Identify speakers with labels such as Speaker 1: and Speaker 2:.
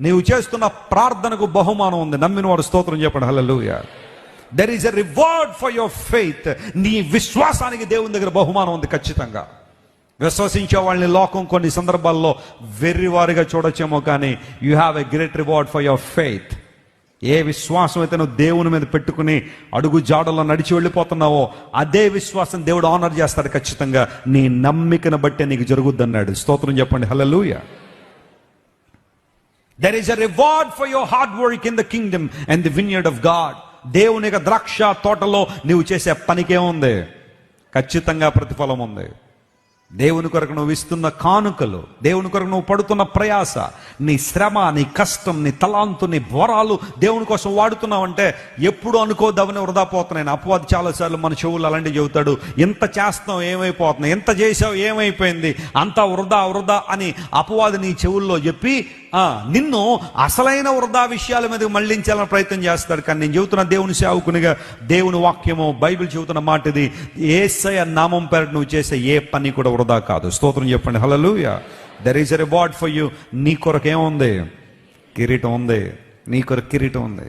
Speaker 1: నీవు చేస్తున్న ప్రార్థనకు బహుమానం ఉంది. నమ్మిన వాడు స్తోత్రం చెప్పండి. Hallelujah. There is a reward for your faith. నీ విశ్వాసానికి దేవుని దగ్గర బహుమానం ఉంది ఖచ్చితంగా. విశ్వసించే వాళ్ళని లోకం కొన్ని సందర్భాల్లో వెర్రివారిగా చూడొచ్చేమో, కానీ you have a great reward for your faith. ఏ విశ్వాసం అయితే నువ్వు దేవుని మీద పెట్టుకుని అడుగు జాడలో నడిచి వెళ్ళిపోతున్నావో అదే విశ్వాసం దేవుడు ఆనర్ చేస్తాడు ఖచ్చితంగా. నీ నమ్మికను బట్టే నీకు జరుగుద్ది అన్నాడు. స్తోత్రం చెప్పండి. హల్లెలూయా. There is a reward for your hard work in the kingdom and the vineyard of God. దేవుని యొక్క ద్రాక్ష తోటలో నీవు చేసే పనికేముంది? ఖచ్చితంగా ప్రతిఫలం ఉంది. దేవుని కొరకు నువ్వు ఇస్తున్న కానుకలు, దేవుని కొరకు నువ్వు పడుతున్న ప్రయాస, నీ శ్రమ, నీ కష్టం, నీ తలాంతు, నీ వరాలు దేవుని కోసం వాడుతున్నావంటే ఎప్పుడు అనుకోద్దామని వృధా పోతున్నాయి. అపవాది చాలాసార్లు మన చెవులు అలాంటివి చెబుతాడు. ఎంత చేస్తావు ఏమైపోతుంది, ఎంత చేసావు ఏమైపోయింది, అంతా వృధా వృధా అని అపవాది నీ చెవుల్లో చెప్పి నిన్ను అసలైన వృధా విషయాల మీద మళ్లించాలని ప్రయత్నం చేస్తాడు. కానీ నేను చెబుతున్న దేవుని సేవకునిగా దేవుని వాక్యము, బైబిల్ చెబుతున్న మాట ఇది. యేసయ్య నామం పేరిట నువ్వు చేసే ఏ పని కూడా వృధా కాదు. స్తోత్రం చెప్పండి. Hallelujah. There is a reward for you. నీ కొరకు ఏముంది? కిరీటం ఉంది. నీ కొరకు కిరీటం ఉంది.